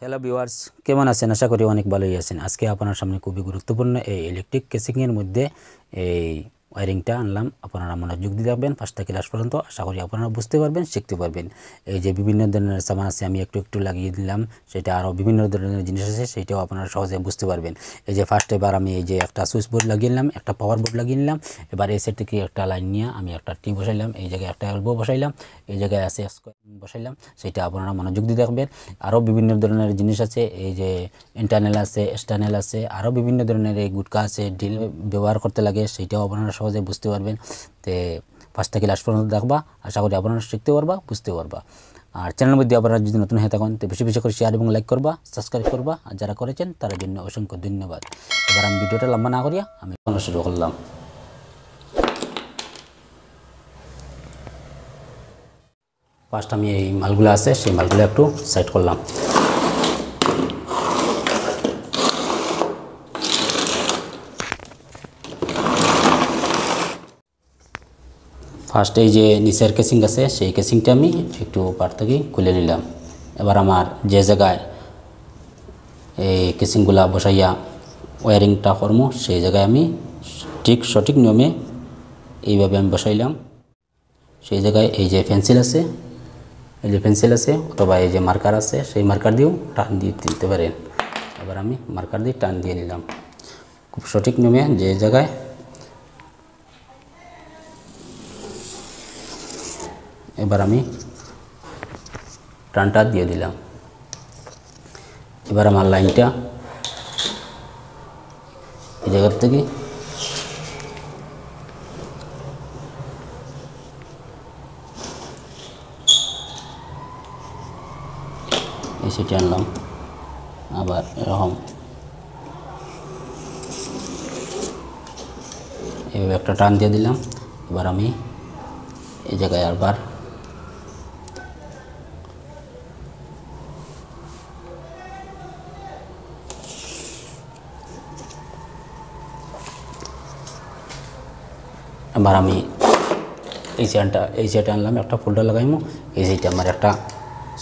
Hello viewers, কেমন আছেন? আশা করি অনেক ভালোই আছেন। আজকে আপনার সামনে খুবই গুরুত্বপূর্ণ এই ইলেকট্রিক কেসিংয়ের মধ্যে এই ওয়ারিংটা আনলাম। আপনারা মনোযোগ দিয়ে দেখবেন ফার্স্ট থেকে লাস্ট পর্যন্ত। আশা করি আপনারা বুঝতে পারবেন, শিখতে পারবেন। এই যে বিভিন্ন ধরনের সামান আছে, আমি একটু একটু লাগিয়ে দিলাম। সেটা আরও বিভিন্ন ধরনের জিনিস আছে, সেটাও আপনারা সহজে বুঝতে পারবেন। এই যে ফার্স্ট এবার আমি এই যে একটা সুইচ বোর্ড লাগিয়ে নিলাম, একটা পাওয়ার বোর্ড লাগিয়ে নিলাম। এবার এই সাইড থেকে একটা লাইন নিয়ে আমি একটা টি বসাইলাম, এই জায়গায় একটা এলবো বসাইলাম, এই জায়গায় আছে বসাইলাম। সেটা আপনারা মনোযোগ দিয়ে দেখবেন। আরও বিভিন্ন ধরনের জিনিস আছে, এই যে ইন্টারনাল আছে, এক্সটার্নাল আছে, আরও বিভিন্ন ধরনের এই গুটকা আছে, ড্রিল ব্যবহার করতে লাগে, সেইটাও আপনারা সহজে বুঝতে পারবেন। তো ফার্স্ট থেকে লাস্ট পর্যন্ত দেখবা, আশা করি আপনারা শিখতে পারবা, বুঝতে পারবা। আর চ্যানেলের মধ্যে আপনারা যদি নতুন হয়ে থাকেন তো বেশি বেশি করে শেয়ার এবং লাইক করবা, সাবস্ক্রাইব করবা। আর যারা করেছেন তার জন্য অসংখ্য ধন্যবাদ। এবার আমি ভিডিওটা লম্বা না করিয়া আমি শুরু করলাম। ফার্স্ট আমি এই মালগুলো আছে সেই মালগুলো একটু সাইড করলাম। ফার্স্ট এই যে নিচের কেসিং আছে সেই কেসিংটা আমি একটু পার থেকে খুলে নিলাম। এবার আমার যে জায়গায় এই কেসিংগুলা বসাইয়া ওয়ারিংটা করবো সেই জায়গায় আমি ঠিক সঠিক নিয়মে এইভাবে আমি বসাইলাম। সেই জায়গায় এই যে পেন্সিল আছে, এই যে পেন্সিল আছে অথবা এই যে মার্কার আছে, সেই মার্কার দিয়েও টান দিয়ে দিতে পারেন। এবার আমি মার্কার দিয়ে টান দিয়ে নিলাম খুব সঠিক নিয়মে। যে জায়গায় এবার আমি টানটা দিয়ে দিলাম। এবার আমার লাইনটা এই জায়গার থেকে এই সেটি আনলাম, আবার এরকম এইভাবে একটা টান দিয়ে দিলাম। এবার আমি এই জায়গায় আবার আমি এই সাইডটা আনলাম, একটা ফোল্ডার লাগাইমু। এই সাইডে আমার একটা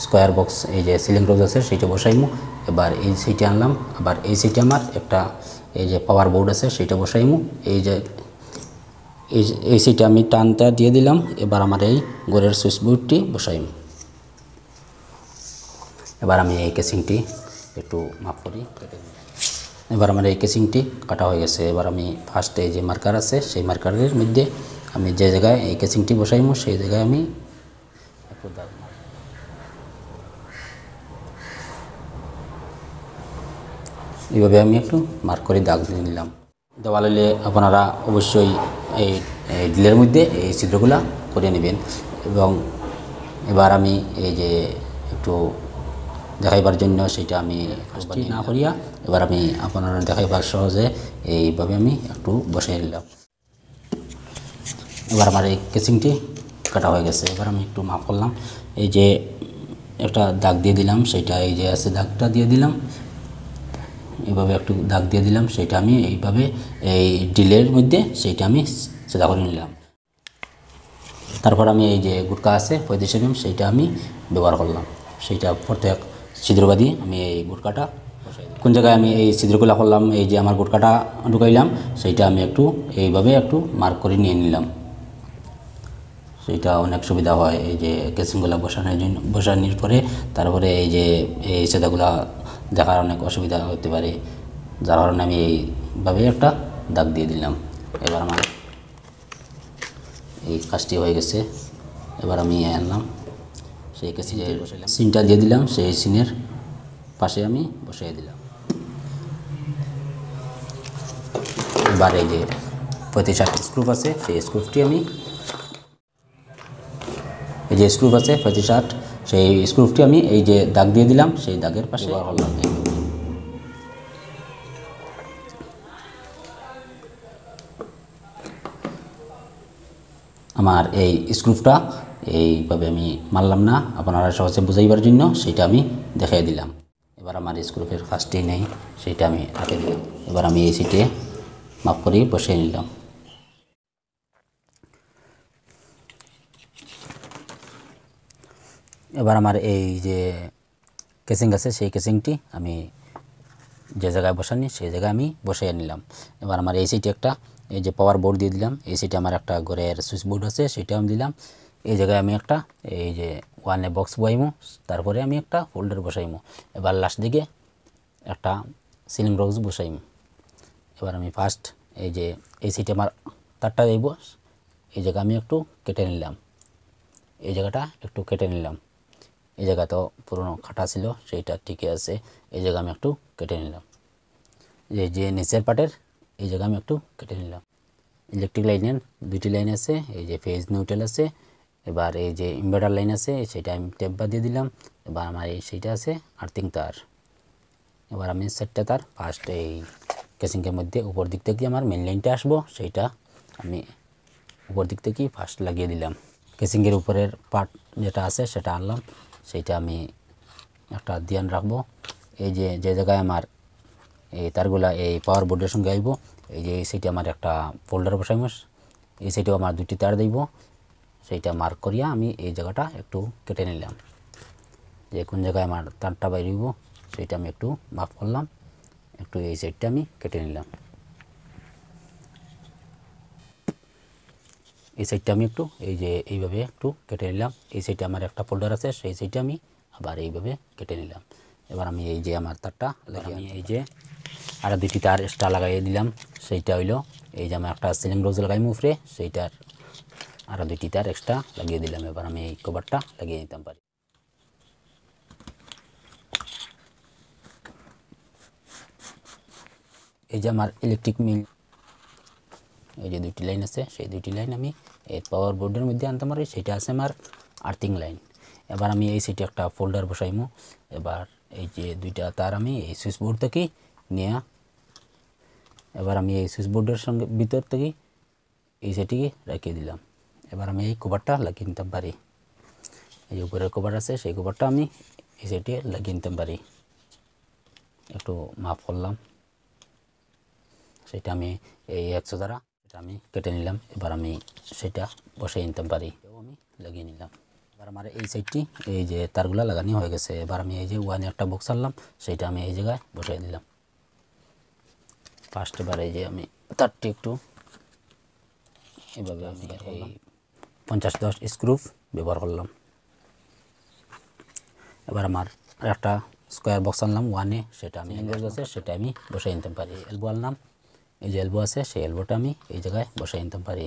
স্কোয়ার বক্স এই যে সিলিং রোজ আছে সেইটা বসাইমু। এবার এই সাইডে আনলাম, আবার এই সাইডে আমার একটা এই যে পাওয়ার বোর্ড আছে সেইটা বসাইমু। এই যে এই সাইডে আমি টানটা দিয়ে দিলাম। এবার আমার এই ঘরের সুইচ বোর্ডটি বসাইমু। এবার আমি এই কেসিংটি একটু মাপ করি, কেটে দিই। এবার আমার এই কেসিংটি কাটা হয়ে গেছে। এবার আমি ফার্স্টে যে মার্কার আছে সেই মার্কারের মধ্যে আমি যে জায়গায় এই কেসিংটি বসাইমু সেই জায়গায় আমি একটু দাগ এইভাবে আমি একটু মার্ক করে দাগ দিয়ে নিলাম। দেওয়াল হলে আপনারা অবশ্যই এই ড্রিলের মধ্যে এই ছিদ্রগুলা করে নেবেন। এবং এবার আমি এই যে একটু দেখাইবার জন্য সেটা আমি না করিয়া এবার আমি আপনারা দেখাইবার সহজে এইভাবে আমি একটু বসাই নিলাম। এবার আমার এই কেসিংটি কাটা হয়ে গেছে। এবার আমি একটু মাপ করলাম, এই যে একটা দাগ দিয়ে দিলাম, সেটা এই যে আছে দাগটা দিয়ে দিলাম। এইভাবে একটু দাগ দিয়ে দিলাম, সেটা আমি এইভাবে এই ড্রিলের মধ্যে সেইটা আমি সেটা করে নিলাম। তারপর আমি এই যে গুটকা আছে 35 mm সেইটা আমি ব্যবহার করলাম। সেইটা প্রত্যেক ছিদ্রবাদী আমি এই গুটকাটা কোন জায়গায় আমি এই ছিদ্রগুলা করলাম, এই যে আমার গুটকাটা ঢুকাইলাম সেইটা আমি একটু এইভাবে একটু মার্ক করে নিয়ে নিলাম। সেইটা অনেক সুবিধা হয় এই যে কেসিংগুলা বসানোর পরে। তারপরে এই যে এই সেদাগুলা দেখার অনেক অসুবিধা হতে পারে, যার কারণে আমি এইভাবে একটা দাগ দিয়ে দিলাম। এবার আমার এই কাজটি হয়ে গেছে। এবার আমি আনলাম সেই কেসিংয়ে সিনটা দিয়ে দিলাম, সেই সিনের পাশে আমি বসিয়ে দিলাম। এবার এই যে 35 স্ক্রুপ আছে সেই স্ক্রুপটি আমি এই যে স্ক্রুপ আছে 35 সেই স্ক্রুপটি আমি এই যে দাগ দিয়ে দিলাম সেই দাগের পাশে করলাম। আমার এই স্ক্রুপটা এইভাবে আমি মারলাম না, আপনারা সহজে বুঝাইবার জন্য সেইটা আমি দেখাই দিলাম। এবার আমার স্ক্রুপের কাজটি নেই, সেইটা আমি রেখে দিলাম। এবার আমি এই সিটে মাপ করে বসিয়ে নিলাম। এবার আমার এই যে কেসিং আছে সেই কেসিংটি আমি যে জায়গায় বসানি সেই জায়গায় আমি বসাইয়ে নিলাম। এবার আমার এই সাইডে একটা এই যে পাওয়ার বোর্ড দিয়ে দিলাম, এই সাইডে আমার একটা ঘরের সুইচ বোর্ড আছে সেটাও আমি দিলাম। এই জায়গায় আমি একটা এই যে ওয়ানে বক্স বসাইমু, তারপরে আমি একটা হোল্ডার বসাইমু। এবার লাস্ট দিকে একটা সিলিং রোজ বসাইমু। এবার আমি ফার্স্ট এই যে এই সাইডে আমার তারটা যাইব, এই জায়গা আমি একটু কেটে নিলাম, এই জায়গাটা একটু কেটে নিলাম। এই জায়গা তো পুরনো কাটা ছিল সেইটা ঠিকই আছে, এই জায়গা আমি একটু কেটে নিলাম। যে নিচের পার্টের এই জায়গা আমি একটু কেটে নিলাম। ইলেকট্রিক লাইনের দুইটি লাইন আছে, এই যে ফেজ নিউট্রাল আছে। এবার এই যে ইনভার্টার লাইন আছে সেটা আমি টেপ বাদ দিয়ে দিলাম। এবার আমার এই সেইটা আছে আর্থিং তার। এবার আমি সেটটা তার ফার্স্ট এই কেসিংয়ের মধ্যে উপর দিক থেকে আমার মেন লাইনটা আসবো, সেইটা আমি উপর দিক থেকে ফার্স্ট লাগিয়ে দিলাম। কেসিংয়ের উপরের পার্ট যেটা আছে সেটা আনলাম, সেইটা আমি একটা ধ্যান রাখবো। এই যে জায়গায় আমার এই তারগুলা এই পাওয়ার বোর্ডের সঙ্গে আইব, এই যে এই সাইডে আমার একটা ফোল্ডার বসাইব, এই সাইডেও আমার দুটি তার দিব, সেইটা মার্ক করিয়া আমি এই জায়গাটা একটু কেটে নিলাম। যে কোন জায়গায় আমার তারটা বাইরিব সেইটা আমি একটু মাপ করলাম, একটু এই সাইডটা আমি কেটে নিলাম। এই সাইডটা আমি একটু এই যে এইভাবে একটু কেটে নিলাম। এই সাইডে আমার একটা ফোল্ডার আছে সেই সাইডে আমি আবার এইভাবে কেটে নিলাম। এবার আমি এই যে আমার তারটা লাগিয়ে আমি এই যে আরও দুটি তার এক্সট্রা লাগাইয়ে দিলাম। সেইটা হইলো এই যে আমার একটা সিলিং রোজ লাগাইমু উপরে, সেইটার আরও দুটি তার এক্সট্রা লাগিয়ে দিলাম। এবার আমি এই কভারটা লাগিয়ে নিতে পারি। এই যে আমার ইলেকট্রিক মিল এই যে দুইটি লাইন আছে, সেই দুইটি লাইন আমি এই পাওয়ার বোর্ডের মধ্যে আনতে পারি, সেটা আছে আমার আর্থিং লাইন। এবার আমি এই সাইডে একটা ফোল্ডার বসাইমু। এবার এই যে দুইটা তার আমি এই সুইচ বোর্ড থেকে নিয়ে এবার আমি এই সুইচ বোর্ডের সঙ্গে ভিতর থেকে এই সাইডটিকে রাখিয়ে দিলাম। এবার আমি এই কভারটা লাগিয়ে নিতে পারি। এই উপরের কভার আছে সেই কভারটা আমি এই সাইডে লাগিয়ে নিতে পারি। একটু মাপ করলাম, সেটা আমি এই 100 দ্বারা এটা আমি কেটে নিলাম। এবার আমি সেটা বসাই নিতে পারি, আমি লাগিয়ে নিলাম। এবার আমার এই সাইডটি এই যে তারগুলা লাগানো হয়ে গেছে। এবার আমি এই যে ওয়ানে একটা বক্স আনলাম, সেইটা আমি এই জায়গায় বসাই দিলাম। ফার্স্ট এবার এই যে আমি তারটি একটু এইভাবে আমি এই 50-10 স্ক্রুপ ব্যবহার করলাম। এবার আমার একটা স্কোয়ার বক্স আনলাম ওয়ানে, সেটা আমি আছে সেটা আমি বসাই নিতে পারি। এলবো আনলাম, এই যে এলবো আছে সেই এলবোটা আমি এই জায়গায় বসাই নিতে পারি।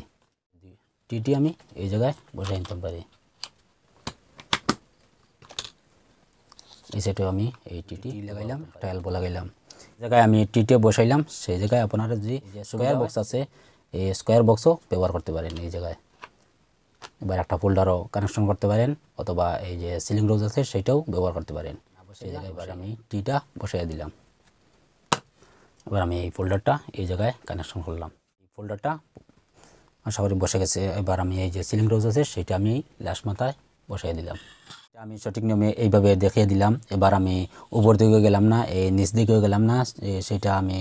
টিটি আমি এই জায়গায় বসাই নিতে পারি। এই সাইডেও আমি এই টিটি লাগাইলাম, একটা এলবো লাগাইলাম। জায়গায় আমি টিটিও বসাইলাম, সেই জায়গায় আপনারা যদি স্কোয়ার বক্স আছে এই স্কোয়ার বক্সও ব্যবহার করতে পারেন এই জায়গায়। এবার একটা ফোল্ডারও কানেকশন করতে পারেন, অথবা এই যে সিলিং রোজ আছে সেটাও ব্যবহার করতে পারেন। সেই জায়গায় এবার আমি টিটা বসাই দিলাম। এবার আমি এই ফোল্ডারটা এই জায়গায় কানেকশন করলাম। এই ফোল্ডারটা আশা করি বসে গেছে। এবার আমি এই যে সিলিং রোজ আছে সেটা আমি লাস্ট মাথায় বসাই দিলাম। আমি সঠিক নিয়মে এইভাবে দেখিয়ে দিলাম। এবার আমি উপর দিকে গেলাম না, এই নিচ দিকেও গেলাম না, সেটা আমি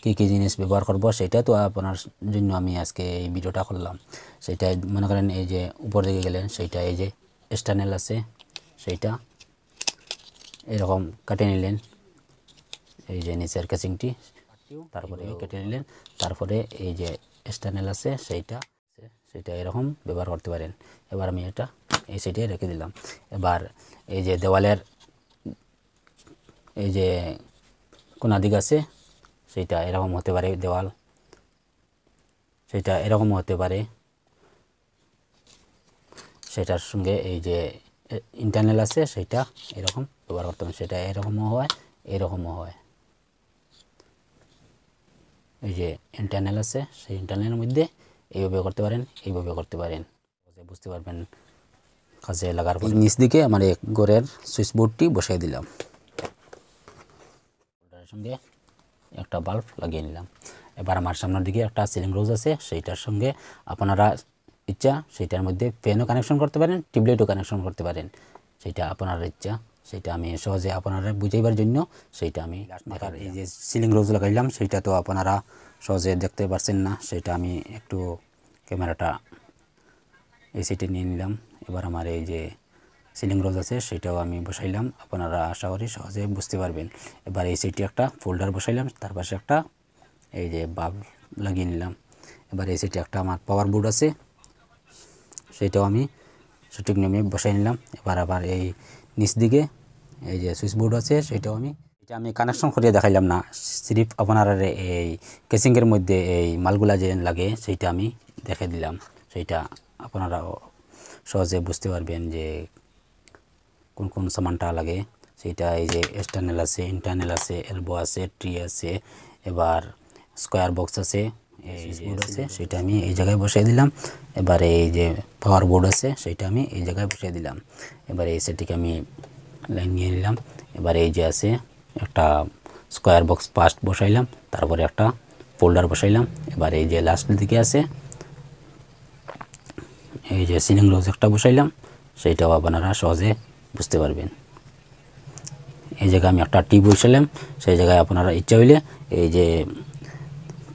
কী জিনিস ব্যবহার করব সেটা তো আপনার জন্য আমি আজকে এই ভিডিওটা করলাম। সেইটাই মনে করেন এই যে উপর দিকে গেলেন সেইটা এই যে এক্সটার্নাল আছে সেইটা এরকম কেটে নিলেন, এই যে নিচের কেসিংটি তারপরে কেটে নিলেন। তারপরে এই যে এক্সটার্নাল আছে সেইটা এরকম ব্যবহার করতে পারেন। এবার আমি এটা এই সাইডে রেখে দিলাম। এবার এই যে দেওয়ালের এই যে কোনা দিক আছে সেইটা এরকম হতে পারে, দেওয়াল সেটা এরকম হতে পারে। সেটার সঙ্গে এই যে ইন্টারনাল আছে সেটা এরকম ব্যবহার করতে পারেন, সেটা এরকমও হয় এরকমও হয়। এই যে ইন্টারনাল আছে সেই ইন্টারনালের মধ্যে এইভাবে করতে পারেন, এইভাবে করতে পারেন, বুঝতে পারবেন কাজে লাগার পর। নিচ দিকে আমার এক ঘরের সুইচ বোর্ডটি বসাই দিলাম, ওটার সঙ্গে একটা বাল্ব লাগিয়ে নিলাম। এবার আমার সামনের দিকে একটা সিলিং রোজ আছে, সেইটার সঙ্গে আপনারা ইচ্ছা সেইটার মধ্যে ফ্যানও কানেকশন করতে পারেন, টিউবলাইটও কানেকশন করতে পারেন, সেইটা আপনার ইচ্ছা। সেইটা আমি সহজে আপনারা বুঝাইবার জন্য সেইটা আমি দেখার এই যে সিলিং রোজ লাগাইলাম সেইটা তো আপনারা সহজে দেখতে পারছেন না, সেইটা আমি একটু ক্যামেরাটা এই সাইডে নিয়ে নিলাম। এবার আমার এই যে সিলিং রোজ আছে সেটাও আমি বসাইলাম। আপনারা আশা করি সহজে বুঝতে পারবেন। এবার এই সাইডে একটা ফোল্ডার বসাইলাম, তার পাশে একটা এই যে বাল্ব লাগিয়ে নিলাম। এবার এই সাইডে একটা আমার পাওয়ার বোর্ড আছে, সেটাও আমি সঠিক নিয়মে বসাই নিলাম। এবার আবার এই নিচ দিকে এই যে সুইচ বোর্ড আছে সেটাও এটা আমি কানেকশন করিয়ে দেখাইলাম না, সিরিফ আপনার এই কেসিংয়ের মধ্যে এই মালগুলা যে লাগে সেইটা আমি দেখে দিলাম। সেইটা আপনারা সহজে বুঝতে পারবেন যে কোন কোন সামানটা লাগে। সেইটা এই যে এক্সটার্নাল আছে, ইন্টারনাল আছে, এলবো আছে, ট্রি আছে, এবার স্কোয়ার বক্স আছে, এই বোর্ড আছে সেটা আমি এই জায়গায় বসিয়ে দিলাম। এবার এই যে পাওয়ার বোর্ড আছে সেটা আমি এই জায়গায় বসিয়ে দিলাম। এবার এই সেটিকে আমি লাইন নিয়ে নিলাম। এবার এই যে আছে একটা স্কোয়ার বক্স ফার্স্ট বসাইলাম, তারপরে একটা ফোল্ডার বসাইলাম। এবার এই যে লাস্ট দিকে আছে এই যে সিলিং রোজ একটা বসাইলাম, সেইটাও আপনারা সহজে বুঝতে পারবেন। এই জায়গায় আমি একটা টি বসাইলাম, সেই জায়গায় আপনারা ইচ্ছা হইলে এই যে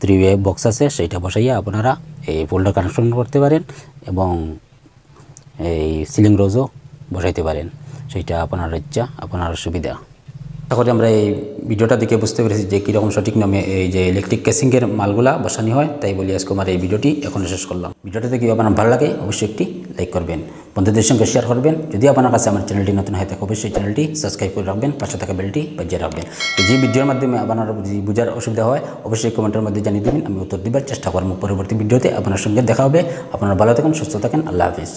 3-way বক্স আছে সেইটা বসাইয়া আপনারা এই ফোল্ডার কানেকশন করতে পারেন এবং এই সিলিং রোজও বসাইতে পারেন, সেইটা আপনার ইচ্ছা, আপনার সুবিধা। আশা করি আমরা এই ভিডিওটা দেখে বুঝতে পেরেছি যে কীরকম সঠিক নামে এই যে ইলেকট্রিক কেসিংয়ের মালগুলা বসানি হয়। তাই বলি আজকে আমার এই ভিডিওটি এখন শেষ করলাম। ভিডিওটা দেখে আপনার ভালো লাগে অবশ্যই একটি লাইক করবেন, বন্ধুদের সঙ্গে শেয়ার করবেন। যদি আপনার কাছে আমার চ্যানেলটি নতুন হয় থাকে অবশ্যই চ্যানেলটি সাবস্ক্রাইব করে রাখবেন, পাশে থাকা বেলটি বাজিয়ে রাখবেন। তো যে ভিডিওর মাধ্যমে আপনার যদি বোঝার অসুবিধা হয় অবশ্যই কমেন্টের মধ্যে জানিয়ে দেবেন, আমি উত্তর দেবার চেষ্টা করব। পরবর্তী ভিডিওতে আপনার সঙ্গে দেখা হবে। আপনারা ভালো থাকেন, সুস্থ থাকেন, আল্লাহ হাফিজ।